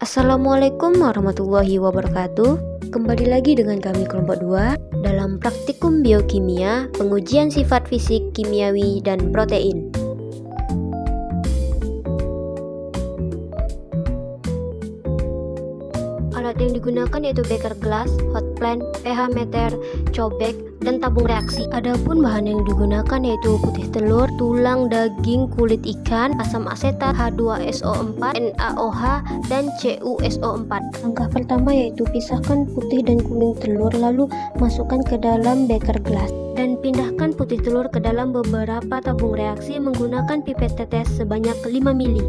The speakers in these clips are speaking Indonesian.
Assalamualaikum warahmatullahi wabarakatuh. Kembali lagi dengan kami kelompok 2 dalam praktikum biokimia, pengujian sifat fisik, kimiawi, dan protein. Alat yang digunakan yaitu beker gelas, hot plant, pH meter, cobek, dan tabung reaksi. Adapun bahan yang digunakan yaitu putih telur, tulang daging, kulit ikan, asam asetat, H2SO4, NaOH, dan CuSO4. Langkah pertama yaitu pisahkan putih dan kuning telur, lalu masukkan ke dalam beker gelas dan pindahkan putih telur ke dalam beberapa tabung reaksi menggunakan pipet tetes sebanyak 5 ml.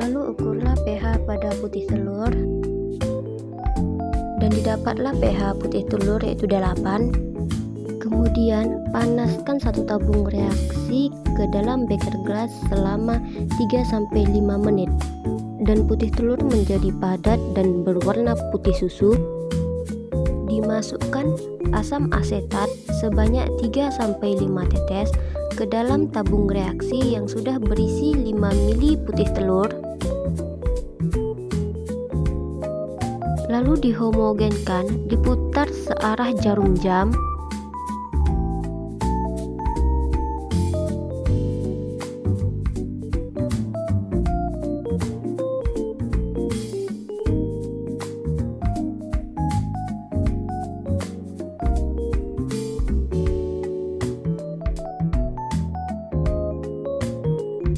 Lalu ukurlah pH pada putih telur dan didapatlah pH putih telur yaitu 8. Kemudian panaskan satu tabung reaksi ke dalam beker gelas selama 3-5 menit dan putih telur menjadi padat dan berwarna putih susu. Dimasukkan asam asetat sebanyak 3-5 tetes ke dalam tabung reaksi yang sudah berisi 5 ml putih telur. Lalu dihomogenkan, diputar searah jarum jam.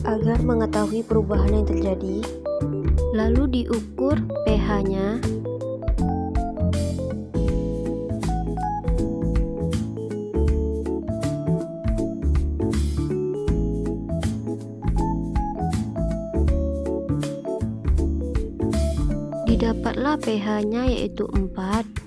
Agar mengetahui perubahan yang terjadi, lalu diukur pH-nya. Didapatlah pH-nya yaitu 4.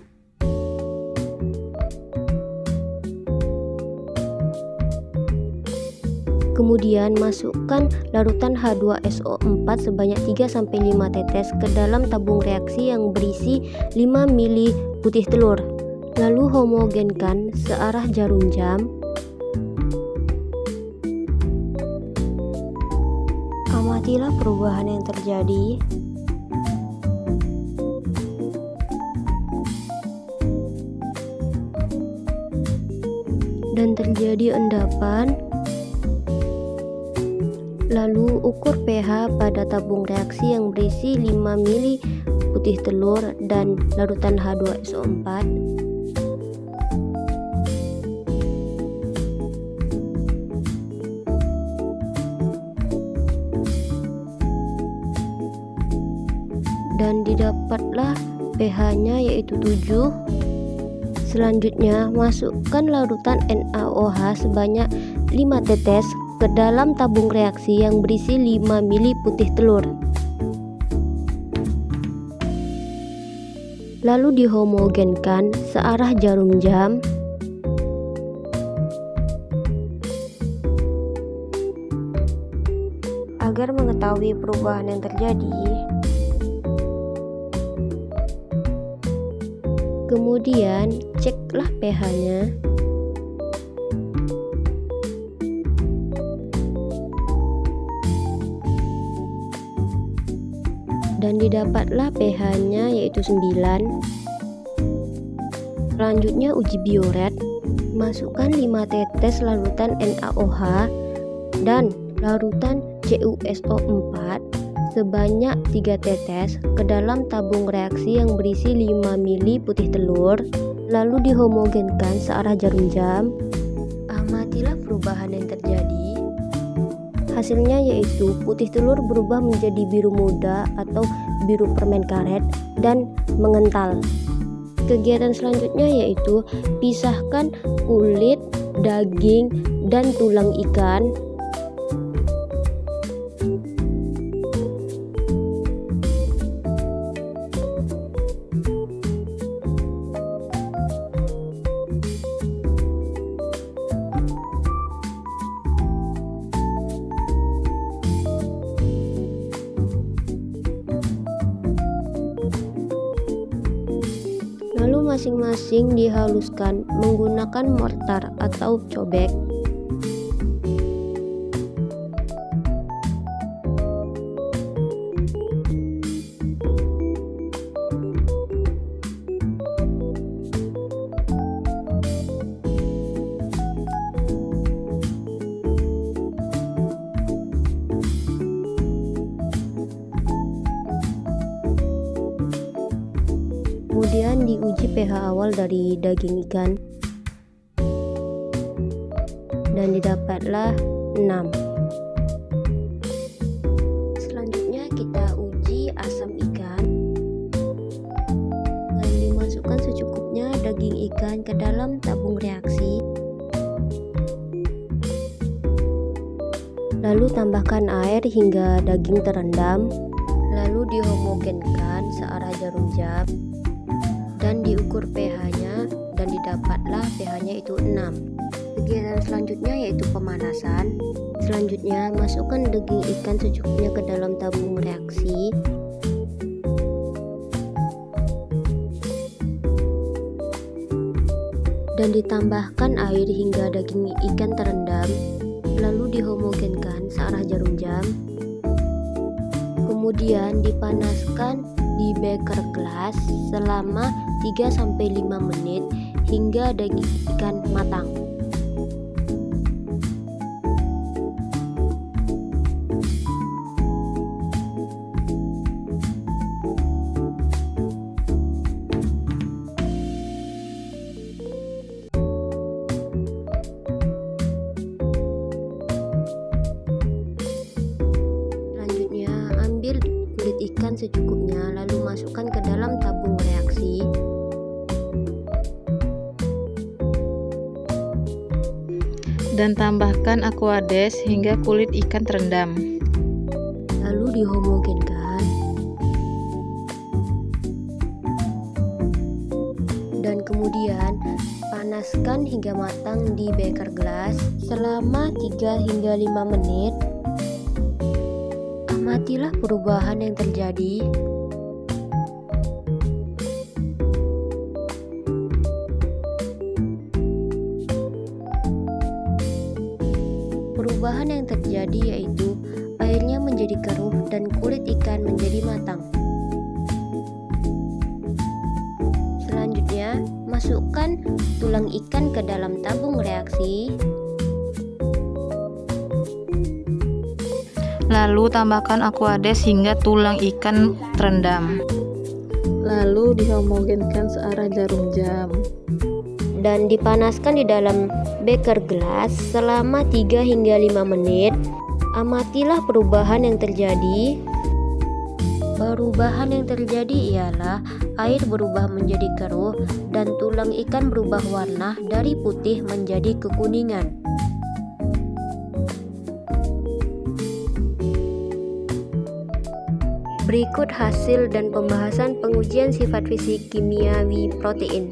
Kemudian masukkan larutan H2SO4 sebanyak 3-5 tetes ke dalam tabung reaksi yang berisi 5 ml putih telur. Lalu homogenkan searah jarum jam. Amatilah perubahan yang terjadi. Dan terjadi endapan. Lalu ukur pH pada tabung reaksi yang berisi 5 ml putih telur dan larutan H2SO4. Dan didapatlah pH-nya yaitu 7. Selanjutnya, masukkan larutan NaOH sebanyak 5 tetes ke dalam tabung reaksi yang berisi 5 ml putih telur. Lalu dihomogenkan searah jarum jam. Agar mengetahui perubahan yang terjadi, kemudian ceklah pH-nya. Dan didapatlah pH-nya yaitu 9. Selanjutnya uji bioret. Masukkan 5 tetes larutan NaOH dan larutan CuSO4 sebanyak 3 tetes ke dalam tabung reaksi yang berisi 5 ml putih telur, lalu dihomogenkan searah jarum jam. Amatilah perubahan yang terjadi. Hasilnya yaitu putih telur berubah menjadi biru muda atau biru permen karet dan mengental. Kegiatan selanjutnya yaitu pisahkan kulit, daging, dan tulang ikan. Lalu masing-masing dihaluskan menggunakan mortar atau cobek. Kemudian diuji pH awal dari daging ikan dan didapatlah 6. Selanjutnya kita uji asam ikan dan dimasukkan secukupnya daging ikan ke dalam tabung reaksi. Lalu tambahkan air hingga daging terendam, lalu dihomogenkan searah jarum jam dan diukur pH-nya dan didapatlah pH-nya itu 6. Kegiatan selanjutnya yaitu pemanasan. Selanjutnya masukkan daging ikan secukupnya ke dalam tabung reaksi. Dan ditambahkan air hingga daging ikan terendam, lalu dihomogenkan searah jarum jam. Kemudian dipanaskan di beker gelas selama 3-5 menit hingga daging ikan matang. Selanjutnya, ambil kulit ikan secukupnya lalu masukkan ke dalam tabung reaksi. Dan tambahkan Aquades hingga kulit ikan terendam. Lalu dihomogenkan. Dan kemudian panaskan hingga matang di beker gelas selama 3-5 menit. Amatilah perubahan yang terjadi. Perubahan yang terjadi yaitu airnya menjadi keruh dan kulit ikan menjadi matang. Selanjutnya, masukkan tulang ikan ke dalam tabung reaksi. Lalu tambahkan Aquades hingga tulang ikan terendam. Lalu dihomogenkan searah jarum jam. Dan dipanaskan di dalam beker gelas selama 3-5 menit. Amatilah perubahan yang terjadi. Perubahan yang terjadi ialah air berubah menjadi keruh dan tulang ikan berubah warna dari putih menjadi kekuningan. Berikut hasil dan pembahasan pengujian sifat fisik kimiawi protein.